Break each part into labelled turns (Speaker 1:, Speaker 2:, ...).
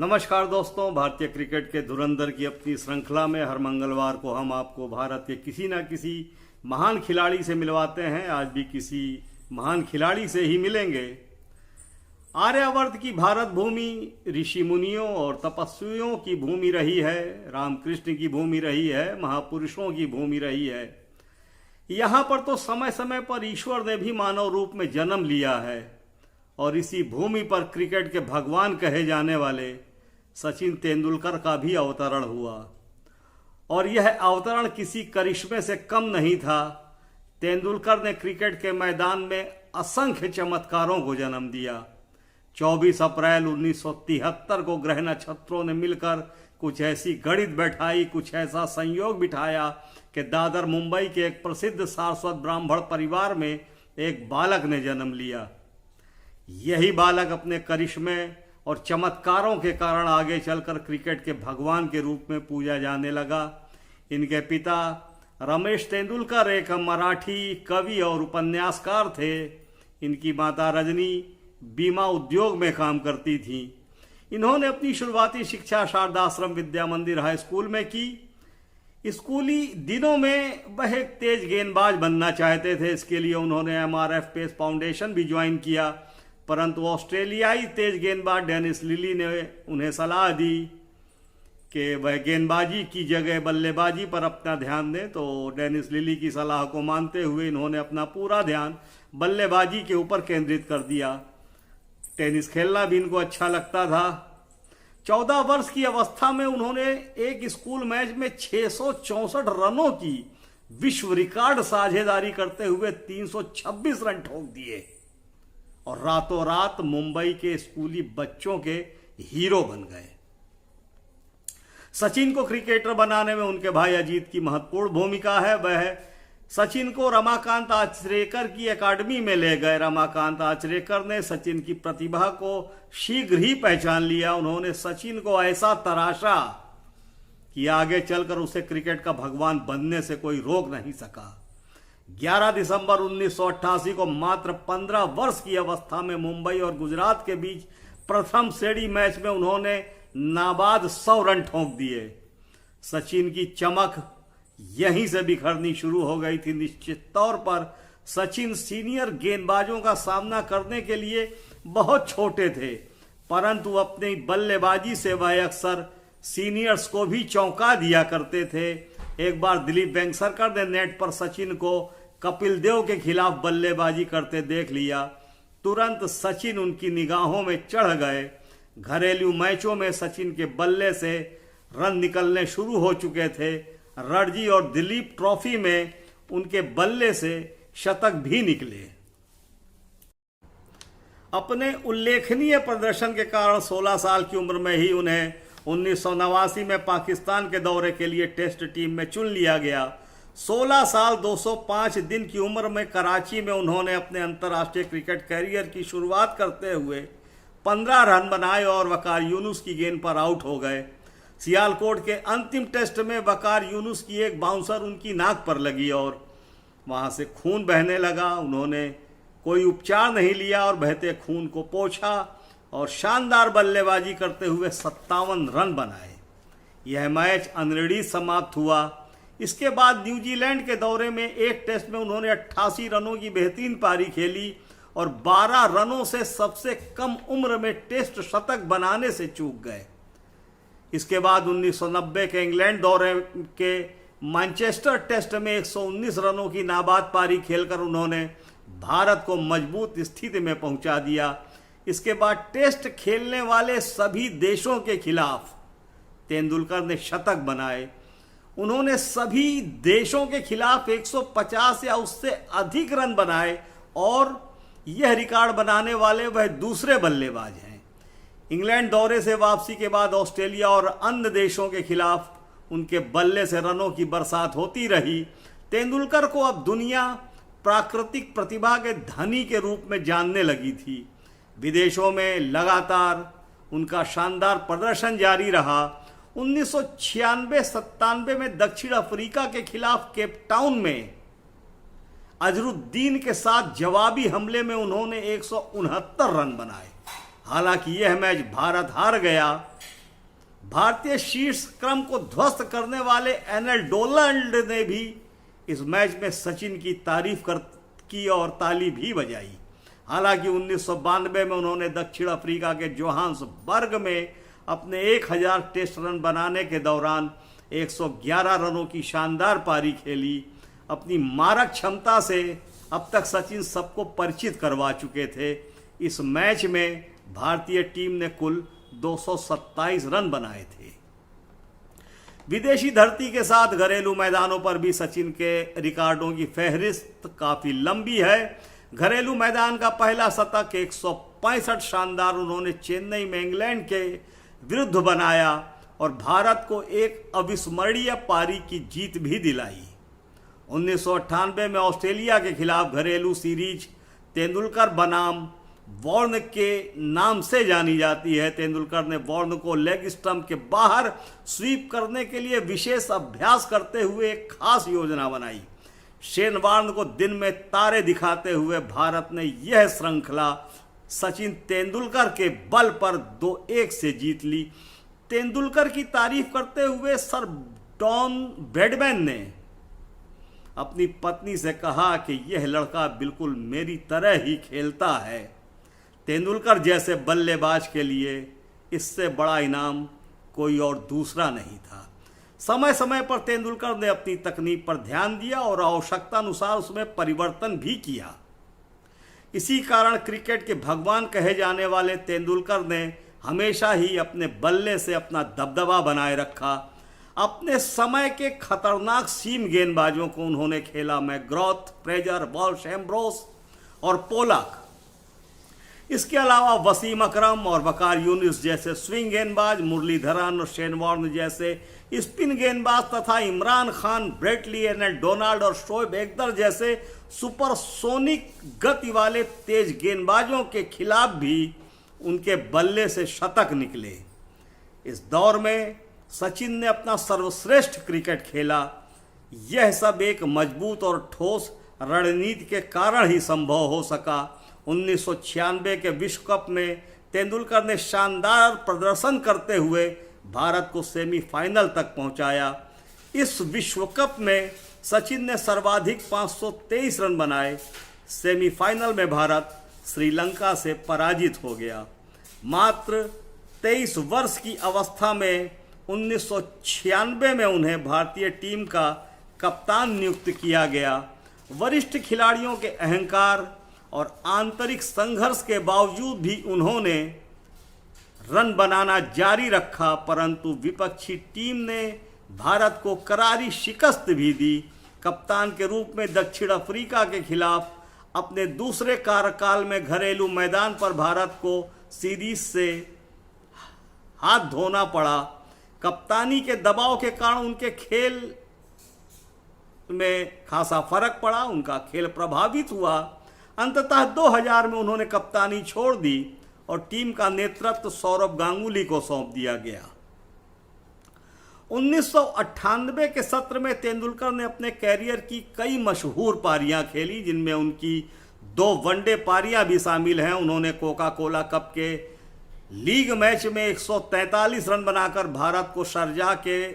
Speaker 1: नमस्कार दोस्तों, भारतीय क्रिकेट के धुरंधर की अपनी श्रृंखला में हर मंगलवार को हम आपको भारत के किसी न किसी महान खिलाड़ी से मिलवाते हैं। आज भी किसी महान खिलाड़ी से ही मिलेंगे। आर्यावर्त की भारत भूमि ऋषि मुनियों और तपस्वियों की भूमि रही है, रामकृष्ण की भूमि रही है, महापुरुषों की भूमि रही है। यहाँ पर तो समय समय पर ईश्वर ने भी मानव रूप में जन्म लिया है और इसी भूमि पर क्रिकेट के भगवान कहे जाने वाले सचिन तेंदुलकर का भी अवतरण हुआ और यह अवतरण किसी करिश्मे से कम नहीं था। तेंदुलकर ने क्रिकेट के मैदान में असंख्य चमत्कारों को जन्म दिया। 24 अप्रैल 1973 को ग्रह नक्षत्रों ने मिलकर कुछ ऐसी गणित बैठाई, कुछ ऐसा संयोग बिठाया कि दादर मुंबई के एक प्रसिद्ध सारस्वत ब्राह्मण परिवार में एक बालक ने जन्म लिया। यही बालक अपने करिश्मे और चमत्कारों के कारण आगे चलकर क्रिकेट के भगवान के रूप में पूजा जाने लगा। इनके पिता रमेश तेंदुलकर एक मराठी कवि और उपन्यासकार थे। इनकी माता रजनी बीमा उद्योग में काम करती थी। इन्होंने अपनी शुरुआती शिक्षा शारदाश्रम विद्या मंदिर हाई स्कूल में की। स्कूली दिनों में वह एक तेज गेंदबाज बनना चाहते थे। इसके लिए उन्होंने MRF पेस फाउंडेशन भी ज्वाइन किया, परंतु ऑस्ट्रेलियाई तेज गेंदबाज डेनिस लिली ने उन्हें सलाह दी कि वह गेंदबाजी की जगह बल्लेबाजी पर अपना ध्यान दें। तो डेनिस लिली की सलाह को मानते हुए इन्होंने अपना पूरा ध्यान बल्लेबाजी के ऊपर केंद्रित कर दिया। टेनिस खेलना भी इनको अच्छा लगता था। 14 वर्ष की अवस्था में उन्होंने एक स्कूल मैच में 664 रनों की विश्व रिकॉर्ड साझेदारी करते हुए 326 रन ठोक दिए और रातों रात मुंबई के स्कूली बच्चों के हीरो बन गए। सचिन को क्रिकेटर बनाने में उनके भाई अजीत की महत्वपूर्ण भूमिका है। वह सचिन को रमाकांत आचरेकर की एकेडमी में ले गए। रमाकांत आचरेकर ने सचिन की प्रतिभा को शीघ्र ही पहचान लिया। उन्होंने सचिन को ऐसा तराशा कि आगे चलकर उसे क्रिकेट का भगवान बनने से कोई रोक नहीं सका। 11 दिसंबर 1988 को मात्र 15 वर्ष की अवस्था में मुंबई और गुजरात के बीच प्रथम श्रेणी मैच में उन्होंने नाबाद 100 रन ठोक दिए। सचिन की चमक यहीं से बिखरनी शुरू हो गई थी। निश्चित तौर पर सचिन सीनियर गेंदबाजों का सामना करने के लिए बहुत छोटे थे, परंतु अपनी बल्लेबाजी से वह अक्सर सीनियर्स को भी चौंका दिया करते थे। एक बार दिलीप वेंगसरकर ने नेट पर सचिन को कपिल देव के खिलाफ बल्लेबाजी करते देख लिया। तुरंत सचिन उनकी निगाहों में चढ़ गए। घरेलू मैचों में सचिन के बल्ले से रन निकलने शुरू हो चुके थे। रणजी और दिलीप ट्रॉफी में उनके बल्ले से शतक भी निकले। अपने उल्लेखनीय प्रदर्शन के कारण 16 साल की उम्र में ही उन्हें 1989 में पाकिस्तान के दौरे के लिए टेस्ट टीम में चुन लिया गया। 16 साल 205 दिन की उम्र में कराची में उन्होंने अपने अंतर्राष्ट्रीय क्रिकेट कैरियर की शुरुआत करते हुए 15 रन बनाए और वकार यूनुस की गेंद पर आउट हो गए। सियालकोट के अंतिम टेस्ट में वकार यूनुस की एक बाउंसर उनकी नाक पर लगी और वहां से खून बहने लगा। उन्होंने कोई उपचार नहीं लिया और बहते खून को पोंछा और शानदार बल्लेबाजी करते हुए 57 रन बनाए। यह मैच अनरेडी समाप्त हुआ। इसके बाद न्यूजीलैंड के दौरे में एक टेस्ट में उन्होंने 88 रनों की बेहतरीन पारी खेली और 12 रनों से सबसे कम उम्र में टेस्ट शतक बनाने से चूक गए। इसके बाद 1990 के इंग्लैंड दौरे के मैनचेस्टर टेस्ट में 119 रनों की नाबाद पारी खेलकर उन्होंने भारत को मजबूत स्थिति में पहुंचा दिया। इसके बाद टेस्ट खेलने वाले सभी देशों के खिलाफ तेंदुलकर ने शतक बनाए। उन्होंने सभी देशों के खिलाफ 150 या उससे अधिक रन बनाए और यह रिकॉर्ड बनाने वाले वह दूसरे बल्लेबाज हैं। इंग्लैंड दौरे से वापसी के बाद ऑस्ट्रेलिया और अन्य देशों के खिलाफ उनके बल्ले से रनों की बरसात होती रही। तेंदुलकर को अब दुनिया प्राकृतिक प्रतिभा के धनी के रूप में जानने लगी थी। विदेशों में लगातार उनका शानदार प्रदर्शन जारी रहा। 1996-97 में दक्षिण अफ्रीका के खिलाफ केप टाउन में अजरुद्दीन के साथ जवाबी हमले में उन्होंने 169 रन बनाए। हालांकि यह मैच भारत हार गया, भारतीय शीर्ष क्रम को ध्वस्त करने वाले एनएल डोनाल्ड ने भी इस मैच में सचिन की तारीफ की और ताली भी बजाई। हालांकि 1992 में उन्होंने दक्षिण अफ्रीका के जोहान्सबर्ग में अपने 1000 टेस्ट रन बनाने के दौरान 111 रनों की शानदार पारी खेली। अपनी मारक क्षमता से अब तक सचिन सबको परिचित करवा चुके थे। इस मैच में भारतीय टीम ने कुल 227 रन बनाए थे। विदेशी धरती के साथ घरेलू मैदानों पर भी सचिन के रिकॉर्डों की फहरिस्त काफ़ी लंबी है। घरेलू मैदान का पहला शतक 165 शानदार उन्होंने चेन्नई में इंग्लैंड के विरुद्ध बनाया और भारत को एक अविस्मरणीय पारी की जीत भी दिलाई। 1998 में ऑस्ट्रेलिया के खिलाफ घरेलू सीरीज तेंदुलकर बनाम वॉर्न के नाम से जानी जाती है। तेंदुलकर ने वॉर्न को लेग स्टंप के बाहर स्वीप करने के लिए विशेष अभ्यास करते हुए एक खास योजना बनाई। शेन वॉर्न को दिन में तारे दिखाते हुए भारत ने यह श्रृंखला सचिन तेंदुलकर के बल पर 2-1 से जीत ली। तेंदुलकर की तारीफ करते हुए सर डॉन ब्रैडमैन ने अपनी पत्नी से कहा कि यह लड़का बिल्कुल मेरी तरह ही खेलता है। तेंदुलकर जैसे बल्लेबाज के लिए इससे बड़ा इनाम कोई और दूसरा नहीं था। समय समय पर तेंदुलकर ने अपनी तकनीक पर ध्यान दिया और आवश्यकता अनुसार उसमें परिवर्तन भी किया। इसी कारण क्रिकेट के भगवान कहे जाने वाले तेंदुलकर ने हमेशा ही अपने बल्ले से अपना दबदबा बनाए रखा। अपने समय के खतरनाक सीम गेंदबाजों को उन्होंने खेला मैकग्रॉथ, फ्रेजर, वॉल्श, एम्ब्रोस और पोलाक। इसके अलावा वसीम अकरम और वकार यूनिस जैसे स्विंग गेंदबाज, मुरलीधरन और शेन वॉर्न जैसे स्पिन गेंदबाज तथा इमरान खान, ब्रेट ली, एनएल डोनाल्ड और शोएब अख्तर जैसे सुपरसोनिक गति वाले तेज गेंदबाजों के खिलाफ भी उनके बल्ले से शतक निकले। इस दौर में सचिन ने अपना सर्वश्रेष्ठ क्रिकेट खेला। यह सब एक मजबूत और ठोस रणनीति के कारण ही संभव हो सका। 1996 के विश्व कप में तेंदुलकर ने शानदार प्रदर्शन करते हुए भारत को सेमीफाइनल तक पहुंचाया। इस विश्व कप में सचिन ने सर्वाधिक 523 रन बनाए। सेमीफाइनल में भारत श्रीलंका से पराजित हो गया। मात्र 23 वर्ष की अवस्था में 1996 में उन्हें भारतीय टीम का कप्तान नियुक्त किया गया। वरिष्ठ खिलाड़ियों के अहंकार और आंतरिक संघर्ष के बावजूद भी उन्होंने रन बनाना जारी रखा, परंतु विपक्षी टीम ने भारत को करारी शिकस्त भी दी। कप्तान के रूप में दक्षिण अफ्रीका के खिलाफ अपने दूसरे कार्यकाल में घरेलू मैदान पर भारत को सीरीज से हाथ धोना पड़ा। कप्तानी के दबाव के कारण उनके खेल में खासा फर्क पड़ा, उनका खेल प्रभावित हुआ। अंततः 2000 में उन्होंने कप्तानी छोड़ दी और टीम का नेतृत्व सौरव गांगुली को सौंप दिया गया। 1998 के सत्र में तेंदुलकर ने अपने कैरियर की कई मशहूर पारियां खेली, जिनमें उनकी 2 वनडे पारियां भी शामिल हैं। उन्होंने कोका कोला कप के लीग मैच में 143 रन बनाकर भारत को शारजाह के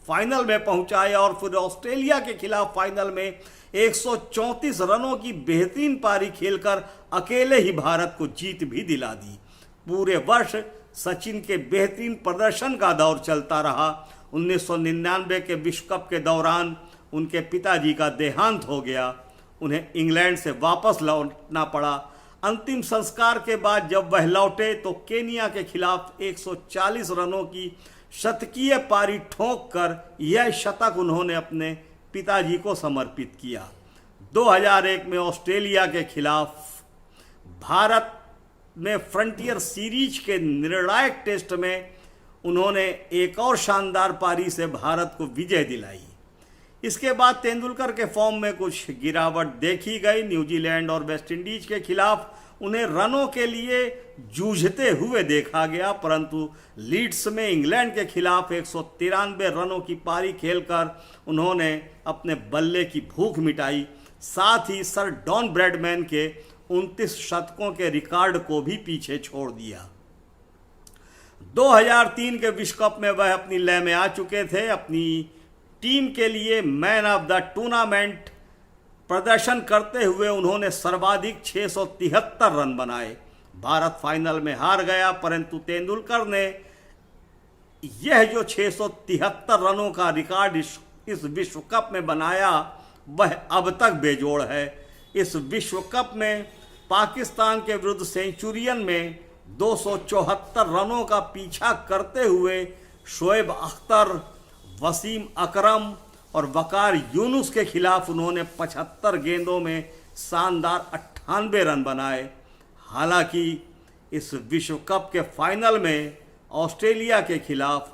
Speaker 1: फाइनल में पहुंचाया और फिर ऑस्ट्रेलिया के खिलाफ फाइनल में 134 रनों की बेहतरीन पारी खेलकर अकेले ही भारत को जीत भी दिला दी। पूरे वर्ष सचिन के बेहतरीन प्रदर्शन का दौर चलता रहा। 1999 के विश्व कप के दौरान उनके पिताजी का देहांत हो गया। उन्हें इंग्लैंड से वापस लौटना पड़ा। अंतिम संस्कार के बाद जब वह लौटे तो केनिया के खिलाफ 140 रनों की शतकीय पारी ठोंक कर यह शतक उन्होंने अपने पिताजी को समर्पित किया। 2001 में ऑस्ट्रेलिया के खिलाफ भारत में फ्रंटियर सीरीज के निर्णायक टेस्ट में उन्होंने एक और शानदार पारी से भारत को विजय दिलाई। इसके बाद तेंदुलकर के फॉर्म में कुछ गिरावट देखी गई। न्यूजीलैंड और वेस्टइंडीज के खिलाफ उन्हें रनों के लिए जूझते हुए देखा गया, परंतु लीड्स में इंग्लैंड के खिलाफ 193 रनों की पारी खेलकर उन्होंने अपने बल्ले की भूख मिटाई। साथ ही सर डॉन ब्रैडमैन के 29 शतकों के रिकॉर्ड को भी पीछे छोड़ दिया। 2003 के विश्व कप में वह अपनी लय में आ चुके थे। अपनी टीम के लिए मैन ऑफ द टूर्नामेंट प्रदर्शन करते हुए उन्होंने सर्वाधिक 673 रन बनाए। भारत फाइनल में हार गया, परंतु तेंदुलकर ने यह जो 673 रनों का रिकॉर्ड इस विश्व कप में बनाया वह अब तक बेजोड़ है। इस विश्व कप में पाकिस्तान के विरुद्ध सेंचुरियन में 274 रनों का पीछा करते हुए शोएब अख्तर, वसीम अकरम और वकार यूनुस के खिलाफ उन्होंने 75 गेंदों में शानदार 98 रन बनाए। हालांकि इस विश्व कप के फाइनल में ऑस्ट्रेलिया के खिलाफ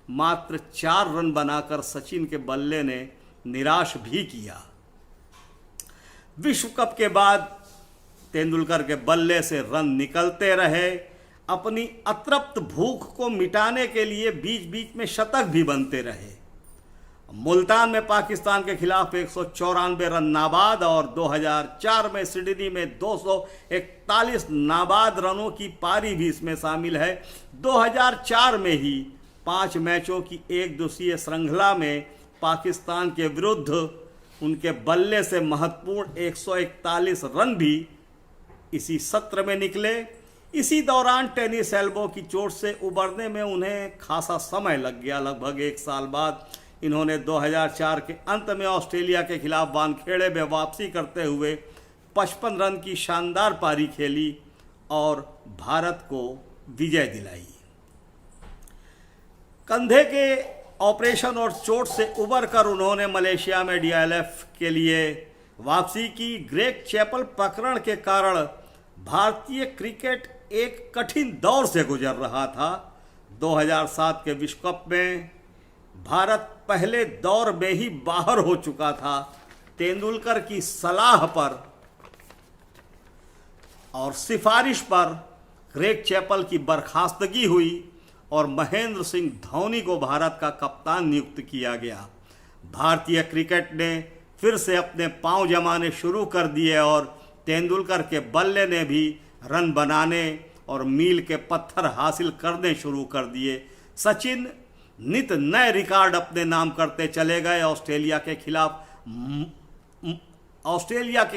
Speaker 1: मात्र 4 रन बनाकर सचिन के बल्ले ने निराश भी किया। विश्व कप के बाद तेंदुलकर के बल्ले से रन निकलते रहे। अपनी अतृप्त भूख को मिटाने के लिए बीच बीच में शतक भी बनते रहे। मुल्तान में पाकिस्तान के खिलाफ 194 रन नाबाद और 2004 में सिडनी में 241 नाबाद रनों की पारी भी इसमें शामिल है। 2004 में ही 5 मैचों की एक दिवसीय श्रृंखला में पाकिस्तान के विरुद्ध उनके बल्ले से महत्वपूर्ण 141 रन भी इसी सत्र में निकले। इसी दौरान टेनिस एल्बो की चोट से उबरने में उन्हें खासा समय लग गया। लगभग 1 साल बाद इन्होंने 2004 के अंत में ऑस्ट्रेलिया के खिलाफ वानखेड़े में वापसी करते हुए 55 रन की शानदार पारी खेली और भारत को विजय दिलाई। कंधे के ऑपरेशन और चोट से उबर कर उन्होंने मलेशिया में डीएलएफ के लिए वापसी की। ग्रेग चैपल प्रकरण के कारण भारतीय क्रिकेट एक कठिन दौर से गुजर रहा था। 2007 के विश्व कप में भारत पहले दौर में ही बाहर हो चुका था। तेंदुलकर की सलाह पर और सिफारिश पर ग्रेग चैपल की बर्खास्तगी हुई और महेंद्र सिंह धोनी को भारत का कप्तान नियुक्त किया गया। भारतीय क्रिकेट ने फिर से अपने पांव जमाने शुरू कर दिए और तेंदुलकर के बल्ले ने भी रन बनाने और मील के पत्थर हासिल करने शुरू कर दिए। सचिन नित नए रिकॉर्ड अपने नाम करते चले गए। ऑस्ट्रेलिया के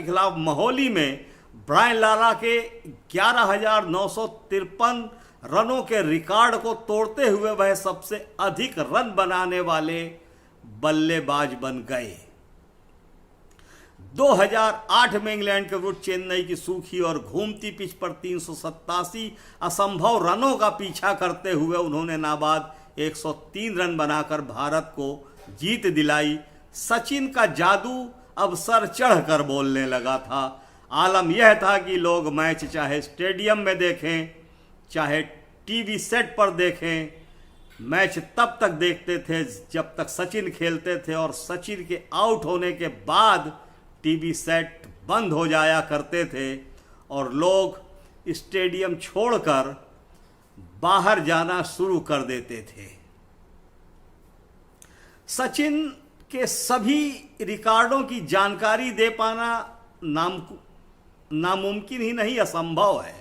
Speaker 1: खिलाफ मोहाली में ब्रायन लारा के 11,953 रनों के रिकॉर्ड को तोड़ते हुए वह सबसे अधिक रन बनाने वाले बल्लेबाज बन गए। 2008 में इंग्लैंड के विरुद्ध चेन्नई की सूखी और घूमती पिच पर 387 असंभव रनों का पीछा करते हुए उन्होंने नाबाद 103 रन बनाकर भारत को जीत दिलाई। सचिन का जादू अब सर चढ़कर बोलने लगा था। आलम यह था कि लोग मैच चाहे स्टेडियम में देखें चाहे टीवी सेट पर देखें, मैच तब तक देखते थे जब तक सचिन खेलते थे और सचिन के आउट होने के बाद टीवी सेट बंद हो जाया करते थे और लोग स्टेडियम छोड़कर बाहर जाना शुरू कर देते थे। सचिन के सभी रिकॉर्डों की जानकारी दे पाना नामुमकिन ही नहीं, असंभव है।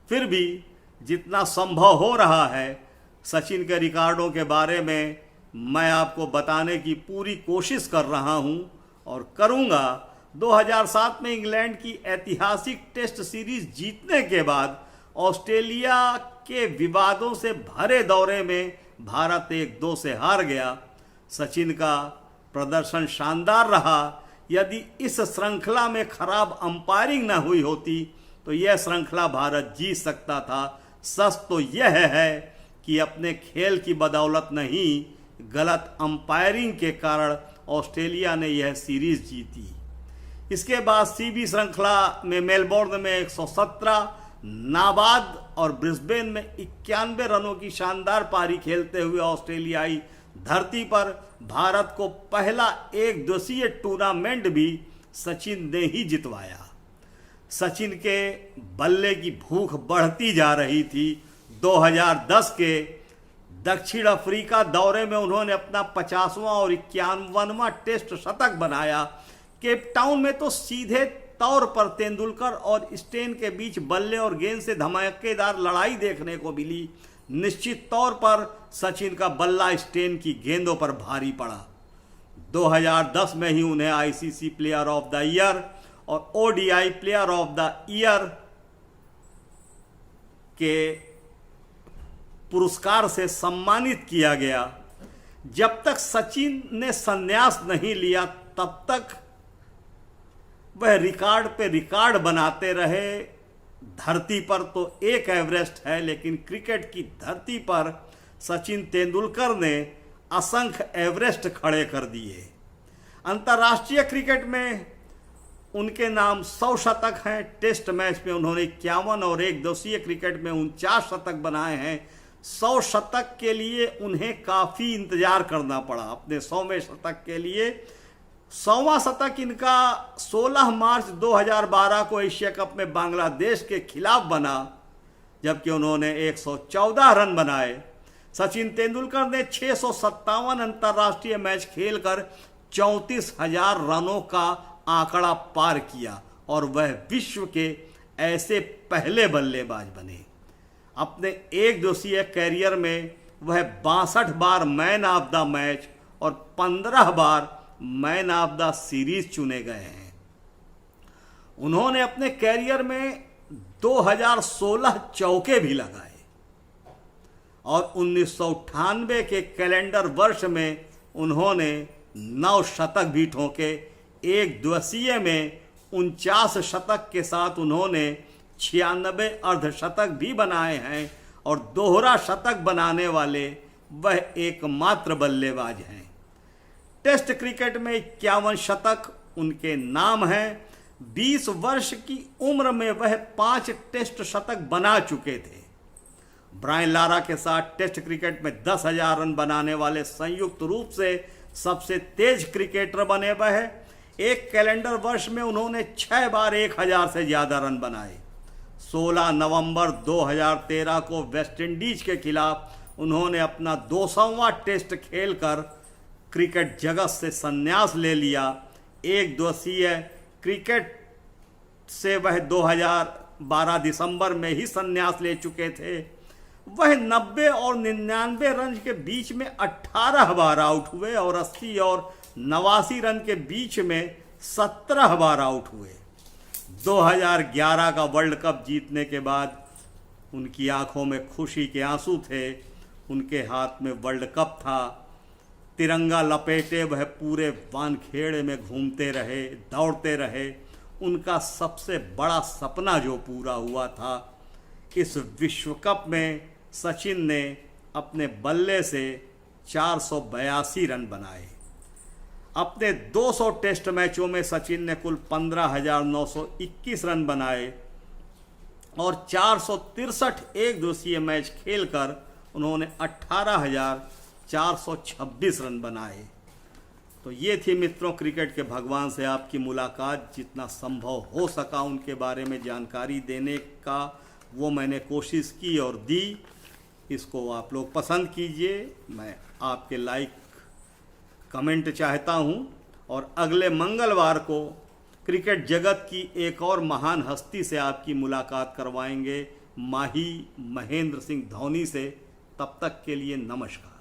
Speaker 1: फिर भी जितना संभव हो रहा है सचिन के रिकॉर्डों के बारे में मैं आपको बताने की पूरी कोशिश कर रहा हूं और करूंगा। 2007 में इंग्लैंड की ऐतिहासिक टेस्ट सीरीज जीतने के बाद ऑस्ट्रेलिया के विवादों से भरे दौरे में भारत 1-2 से हार गया। सचिन का प्रदर्शन शानदार रहा। यदि इस श्रृंखला में खराब अंपायरिंग न हुई होती तो यह श्रृंखला भारत जीत सकता था। सच तो यह है कि अपने खेल की बदौलत नहीं, गलत अंपायरिंग के कारण ऑस्ट्रेलिया ने यह सीरीज जीती। इसके बाद सीबी श्रृंखला में मेलबोर्न में 117 नाबाद और ब्रिस्बेन में 91 रनों की शानदार पारी खेलते हुए ऑस्ट्रेलियाई धरती पर भारत को पहला एक दिवसीय टूर्नामेंट भी सचिन ने ही जितवाया। सचिन के बल्ले की भूख बढ़ती जा रही थी। 2010 के दक्षिण अफ्रीका दौरे में उन्होंने अपना 50वां और 51वां टेस्ट शतक बनाया। केप टाउन में तो सीधे तौर पर तेंदुलकर और स्टेन के बीच बल्ले और गेंद से धमाकेदार लड़ाई देखने को मिली। निश्चित तौर पर सचिन का बल्ला स्टेन की गेंदों पर भारी पड़ा। 2010 में ही उन्हें ICC player of the year और ODI player of the year के पुरस्कार से सम्मानित किया गया। जब तक सचिन ने संन्यास नहीं लिया तब तक वह रिकॉर्ड पे रिकॉर्ड बनाते रहे। धरती पर तो एक एवरेस्ट है, लेकिन क्रिकेट की धरती पर सचिन तेंदुलकर ने असंख्य एवरेस्ट खड़े कर दिए। अंतर्राष्ट्रीय क्रिकेट में उनके नाम 100 शतक हैं। टेस्ट मैच में उन्होंने 51 और एक दिवसीय क्रिकेट में 49 शतक बनाए हैं। 100 शतक के लिए उन्हें काफ़ी इंतजार करना पड़ा। अपने 100वें शतक के लिए 100वां शतक इनका 16 मार्च 2012 को एशिया कप में बांग्लादेश के खिलाफ बना, जबकि उन्होंने 114 रन बनाए। सचिन तेंदुलकर ने 657 अंतर्राष्ट्रीय मैच खेलकर 34,000 रनों का आंकड़ा पार किया और वह विश्व के ऐसे पहले बल्लेबाज बने। अपने एक दिवसीय कैरियर में वह 62 बार मैन ऑफ द मैच और 15 बार मैन ऑफ द सीरीज चुने गए हैं। उन्होंने अपने कैरियर में 2016 चौके भी लगाए और 1998 के कैलेंडर वर्ष में उन्होंने 9 शतक भी ठोके। एक दिवसीय में 49 शतक के साथ उन्होंने 96 अर्धशतक भी बनाए हैं और दोहरा शतक बनाने वाले वह एकमात्र बल्लेबाज हैं। टेस्ट क्रिकेट में 51 शतक उनके नाम हैं। 20 वर्ष की उम्र में वह 5 टेस्ट शतक बना चुके थे। ब्रायन लारा के साथ टेस्ट क्रिकेट में 10,000 रन बनाने वाले संयुक्त रूप से सबसे तेज क्रिकेटर बने वह। एक कैलेंडर वर्ष में उन्होंने 6 बार 1000 से ज़्यादा रन बनाए। 16 नवंबर 2013 को वेस्टइंडीज के खिलाफ उन्होंने अपना 200वां टेस्ट खेलकर क्रिकेट जगत से संन्यास ले लिया। एक दिवसीय क्रिकेट से वह 2012 दिसंबर में ही संन्यास ले चुके थे। वह 90 और 99 रन के बीच में 18 बार आउट हुए और 80 और 89 रन के बीच में 17 बार आउट हुए। 2011 का वर्ल्ड कप जीतने के बाद उनकी आंखों में खुशी के आंसू थे। उनके हाथ में वर्ल्ड कप था। तिरंगा लपेटे वह पूरे वानखेड़े में घूमते रहे, दौड़ते रहे। उनका सबसे बड़ा सपना जो पूरा हुआ था, इस विश्व कप में सचिन ने अपने बल्ले से 482 रन बनाए। अपने 200 टेस्ट मैचों में सचिन ने कुल 15,921 रन बनाए और 463 एक दिवसीय मैच खेलकर उन्होंने 18,426 रन बनाए। तो ये थी मित्रों क्रिकेट के भगवान से आपकी मुलाकात। जितना संभव हो सका उनके बारे में जानकारी देने का वो मैंने कोशिश की और दी। इसको आप लोग पसंद कीजिए। मैं आपके लाइक कमेंट चाहता हूं और अगले मंगलवार को क्रिकेट जगत की एक और महान हस्ती से आपकी मुलाकात करवाएंगे, माही महेंद्र सिंह धोनी से। तब तक के लिए नमस्कार।